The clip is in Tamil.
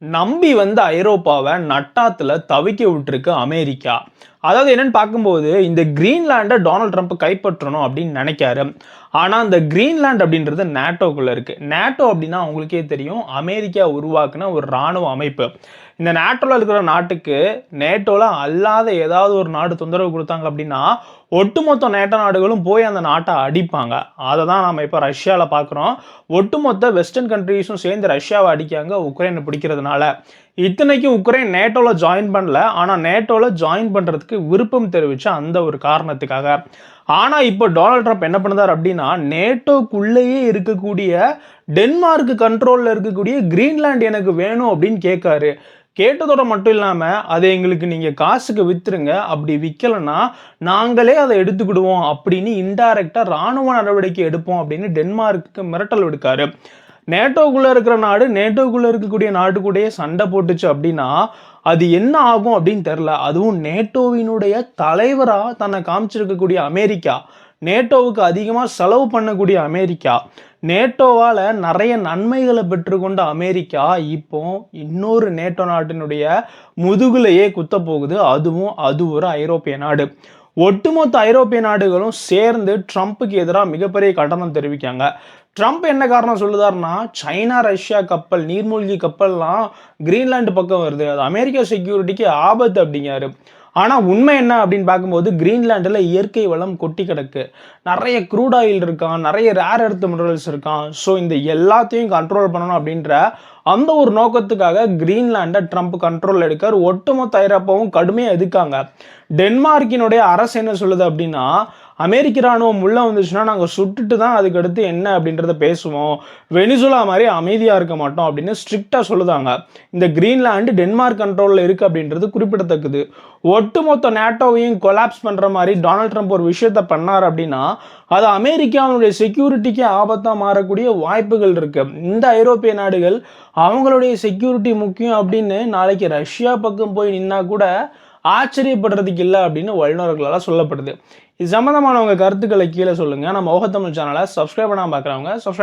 நம்பி வந்த ஐரோப்பாவ நட்டாத்துல தவிக்க விட்டுருக்கு அமெரிக்கா. அதாவது என்னன்னு பார்க்கும்போது, இந்த கிரீன்லாண்ட டொனால்ட் ட்ரம்ப் கைப்பற்றணும் அப்படின்னு நெனைக்காரு. ஆனா, அந்த கிரீன்லாண்ட் அப்படின்றது நேட்டோக்குள்ள இருக்கு. நேட்டோ அப்படின்னா உங்களுக்கே தெரியும். அமெரிக்கா உருவாக்குன ஒரு ராணுவ அமைப்பு. இந்த நேட்டோல இருக்கிற நாட்டுக்கு, நேட்டோல அல்லாத ஏதாவது ஒரு நாடு தொந்தரவு குடுத்தாங்க அப்படின்னா, ஒட்டுமொத்த நேட்டோ நாடுகளும் போய் அந்த நாட்ட அடிப்பாங்க. அத தான் நாம இப்ப ரஷ்யால பார்க்குறோம். ஒட்டுமொத்த வெஸ்டர்ன் கண்ட்ரீஸும் சேர்ந்து ரஷ்யாவ அடிக்காங்க, உக்ரைன பிடிக்கிறதுனால. இத்தனைக்கும் உக்ரைன் நேட்டோல ஜாயின் பண்ணல. ஆனா நேட்டோல ஜாயின் பண்றதுக்கு விருப்பம் தெரிவிச்ச அந்த ஒரு காரணத்துக்காக. ஆனா இப்போ டொனால்ட் ட்ரம்ப் என்ன பண்ணுறார் அப்படின்னா, நேட்டோக்குள்ளேயே இருக்கக்கூடிய டென்மார்க் கண்ட்ரோல்ல இருக்கக்கூடிய கிரீன்லாண்ட் எனக்கு வேணும் அப்படின்னு கேட்காரு. கேட்டதோட மட்டும் இல்லாம, "அத எங்களுக்கு நீங்க காசுக்கு வித்துருங்க. அப்படி விக்கலன்னா, நாங்களே அத எடுத்துக்கிடுவோம்." அப்படின்னு இன்டைரக்ட்டா ராணுவ நடவடிக்கை எடுப்போம் அப்படின்னு டென்மார்க்குக்கு மிரட்டல் விடுக்காரு. நேட்டோக்குள்ள இருக்கிற நாடு, நேட்டோக்குள்ள இருக்கக்கூடிய நாட்டு கூடயே சண்டை போட்டுச்சு அப்படின்னா, அது என்ன ஆகும் அப்படின்னு தெரியல. அதுவும் நேட்டோவினுடைய தலைவரா தன்னை காமிச்சிருக்கக்கூடிய அமெரிக்கா, நேட்டோவுக்கு அதிகமா செலவு பண்ணக்கூடிய அமெரிக்கா, நேட்டோவால நெறைய நன்மைகள பெற்றுக்கொண்ட அமெரிக்கா, இப்போ இன்னொரு நேட்டோ நாட்டினுடைய முதுகுலயே குத்தப் போகுது. அது ஒரு ஐரோப்பிய நாடு. ஒட்டுமொத்த ஐரோப்பிய நாடுகளும் சேர்ந்து ட்ரம்புக்கு எதிரா மிகப்பெரிய கண்டனம் தெரிவிக்காங்க. ட்ரம்ப் என்ன காரணம் சொல்லுதாருன்னா, சைனா, ரஷ்யா கப்பல், நீர்மூழ்கி கப்பல்லாம் கிரீன்லாந்து பக்கம் வருது. அது அமெரிக்கா செக்யூரிட்டிக்கு ஆபத்து அப்படிங்காரு. ஆனா உண்மை என்ன அப்படின்னு பார்க்கும்போது, கிரீன்லாந்துல இயற்கை வளம் கொட்டி கிடக்கு. நெறைய க்ரூட் ஆயில் இருக்காம், நெறைய ரேர் எர்த் மினரல்ஸ் இருக்காம். ஸோ இந்த எல்லாத்தையும் கண்ட்ரோல் பண்ணணும் அப்படின்ற அந்த ஒரு நோக்கத்துக்காக கிரீன்லாண்ட ட்ரம்ப் கண்ட்ரோல்ல எடுக்காரு. ஒட்டுமொத்த ஐரோப்பாவும் கடுமையா எதிர்க்காங்க. டென்மார்க்கினுடைய அரசு என்ன சொல்லுது அப்படின்னா, அமெரிக்க ராணுவம் உள்ள வந்துச்சுன்னா, நாங்க சுட்டுட்டு தான் அதுக்கடுத்து என்ன அப்படின்றத பேசுவோம். வெனிசுலா மாரி அமைதியா இருக்க மாட்டோம் அப்படின்னு ஸ்ட்ரிக்ட்டா சொல்லுதாங்க. இந்த கிரீன்லாந்து டென்மார்க் கண்ட்ரோல்ல இருக்கு அப்படின்றது குறிப்பிடத்தக்கது. ஒட்டுமொத்த நேட்டோவையும் கொலாப்ஸ் பண்ற மாரி டொனால்ட் ட்ரம்ப் ஒரு விஷயத்த பண்ணார் அப்படின்னா, அது அமெரிக்காவினுடைய செக்யூரிட்டிக்கு ஆபத்தா மாறக்கூடிய வாய்ப்புகள் இருக்கு. இந்த ஐரோப்பிய நாடுகள் அவங்களுடைய செக்யூரிட்டி முக்கியம் அப்படின்னு நாளைக்கு ரஷ்யா பக்கம் போய் நின்னா கூட ஆச்சரியப்படுறதுக்கு இல்ல அப்படின்னு வல்லுநர்களால சொல்லப்படுது. இது சம்பந்தமான உங்க கருத்துக்களை கீழே சொல்லுங்க. நம்ம ஓஹோ தமிழ் சேனலை சப்ஸ்கிரைப் பண்ணாம பார்க்குறவங்க சப்ஸ்கிரைப்